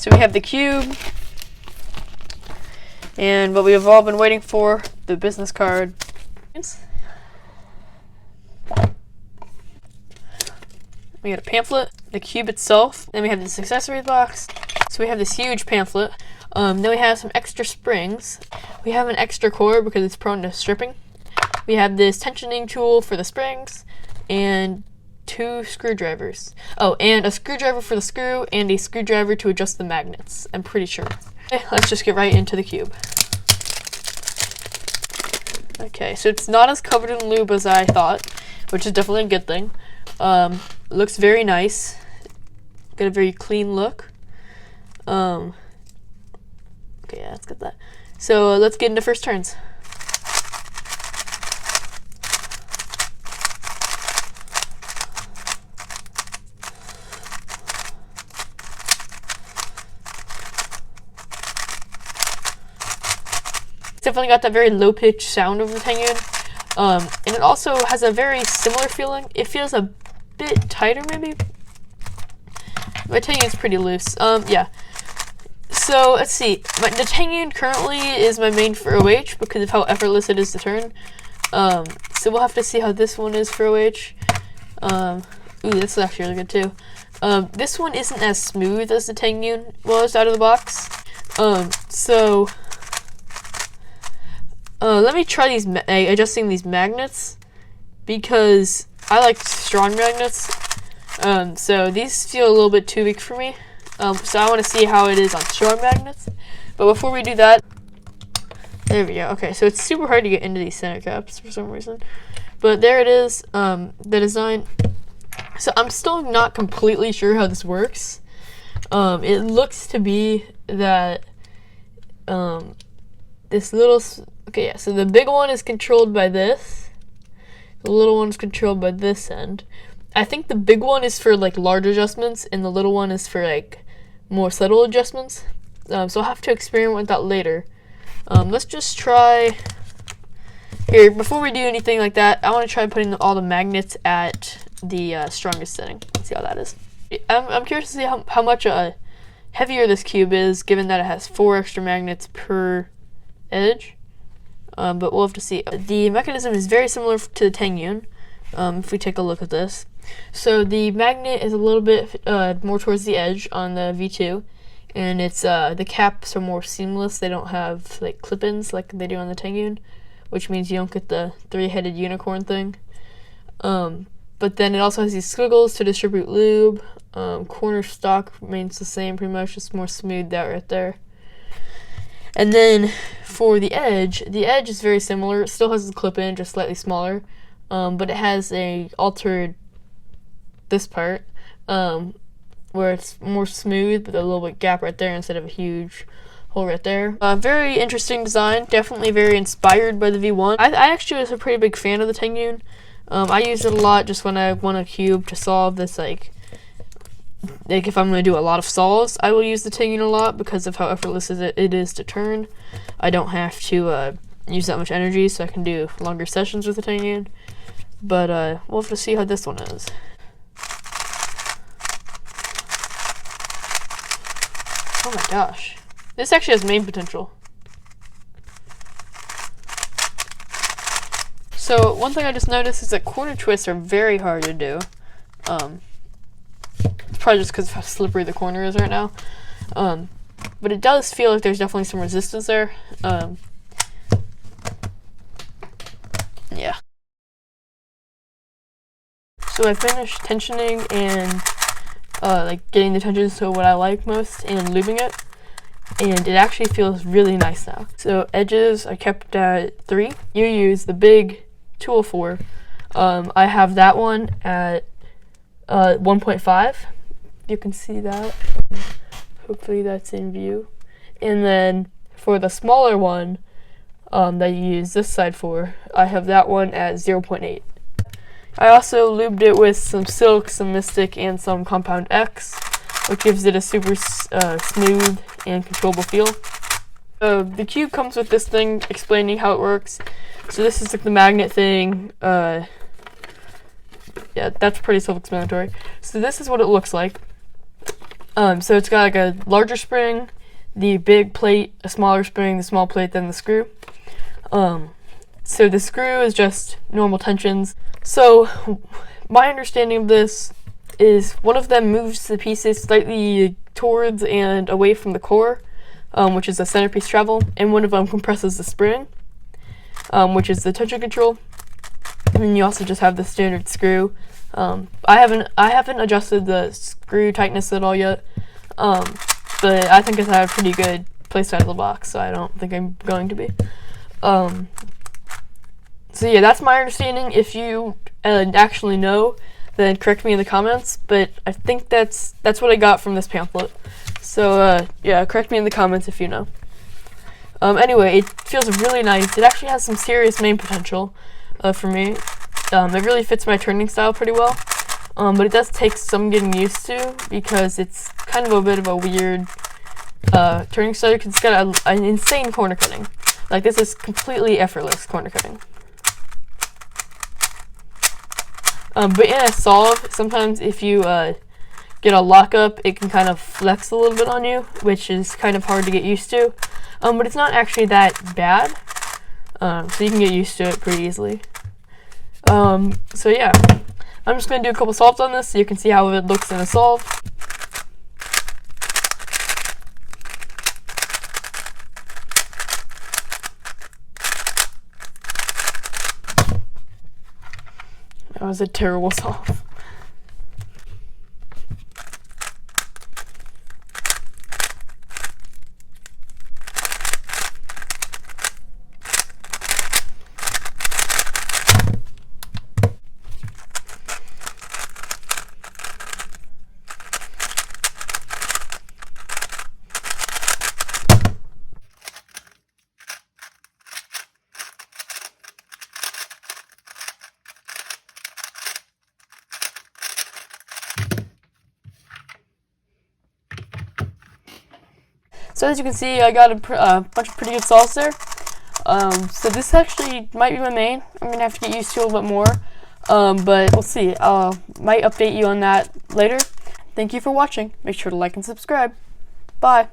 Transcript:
So we have the cube, and what we have all been waiting for, the business card. We got a pamphlet, the cube itself, then we have this accessory box. So we have this huge pamphlet. Then we have some extra springs. We have an extra cord because it's prone to stripping. We have this tensioning tool for the springs, and 2 screwdrivers. Oh, and a screwdriver for the screw, and a screwdriver to adjust the magnets, I'm pretty sure. Okay, let's just get right into the cube. Okay, so it's not as covered in lube as I thought, which is definitely a good thing. Looks very nice. Got a very clean look. Okay, yeah, let's get that. So let's get into first turns. It's definitely got that very low pitched sound of the TengYun. And it also has a very similar feeling. It feels a bit tighter maybe. My TengYun's pretty loose. Yeah. So let's see. The TengYun currently is my main for OH because of how effortless it is to turn. So we'll have to see how this one is for OH. Ooh, this is actually really good too. This one isn't as smooth as the TengYun was out of the box. Let me try adjusting these magnets because I like strong magnets. So these feel a little bit too weak for me. So I want to see how it is on strong magnets. But before we do that, there we go. Okay, so it's super hard to get into these center caps for some reason. But there it is, the design. So I'm still not completely sure how this works. It looks to be that this little... Okay, yeah, so the big one is controlled by this. The little one is controlled by this end. I think the big one is for like large adjustments, and the little one is for like more subtle adjustments. So I'll have to experiment with that later. Let's just try... Here, before we do anything like that, I want to try putting all the magnets at the strongest setting. Let's see how that is. I'm curious to see how much heavier this cube is, given that it has 4 extra magnets per edge. But we'll have to see. The mechanism is very similar to the TengYun, if we take a look at this. So the magnet is a little bit more towards the edge on the V2, and it's the caps are more seamless. They don't have like clip-ins like they do on the TengYun, which means you don't get the 3-headed unicorn thing. But then it also has these squiggles to distribute lube. Corner stock remains the same pretty much, just more smoothed out right there. And then for the edge is very similar. It still has the clip-in, just slightly smaller, but it has a altered this part where it's more smooth, but a little bit gap right there instead of a huge hole right there. Very interesting design. Definitely very inspired by the V1. I actually was a pretty big fan of the TengYun. I use it a lot just when I want a cube to solve this like if I'm going to do a lot of solves, I will use the TengYun a lot because of how effortless it is to turn. I don't have to use that much energy, so I can do longer sessions with the TengYun. But we'll have to see how this one is. Oh my gosh. This actually has main potential. So one thing I just noticed is that corner twists are very hard to do. It's probably just because of how slippery the corner is right now. But it does feel like there's definitely some resistance there. Yeah. So I finished tensioning and like getting the tensions to what I like most and lubing it. And it actually feels really nice now. So edges I kept at 3. You use the big 204. I have that one at 1.5. You can see that. Hopefully that's in view. And then for the smaller one that you use this side for, I have that one at 0.8. I also lubed it with some silk, some Mystic, and some Compound X, which gives it a super smooth and controllable feel. The cube comes with this thing explaining how it works. So this is like the magnet thing. Yeah, that's pretty self-explanatory. So this is what it looks like. So it's got like a larger spring, the big plate, a smaller spring, the small plate, then the screw. So the screw is just normal tensions. So my understanding of this is one of them moves the pieces slightly towards and away from the core, which is the centerpiece travel, and one of them compresses the spring, which is the tension control. And then you also just have the standard screw. I haven't adjusted the screw tightness at all yet, but I think it's had a pretty good place out of the box, so I don't think I'm going to be. So yeah, that's my understanding. If you actually know, then correct me in the comments, but I think that's what I got from this pamphlet. So yeah, correct me in the comments if you know. Anyway, it feels really nice. It actually has some serious main potential for me. It really fits my turning style pretty well, but it does take some getting used to because it's kind of a bit of a weird turning style because it's got an insane corner cutting. Like, this is completely effortless corner cutting. But in a solve, sometimes if you get a lockup, it can kind of flex a little bit on you, which is kind of hard to get used to. But it's not actually that bad, so you can get used to it pretty easily. So yeah, I'm just going to do a couple solves on this so you can see how it looks in a solve. That was a terrible solve. So as you can see, I got a bunch of pretty good solves there. So this actually might be my main. I'm going to have to get used to it a little bit more, but we'll see. Might update you on that later. Thank you for watching. Make sure to like and subscribe. Bye.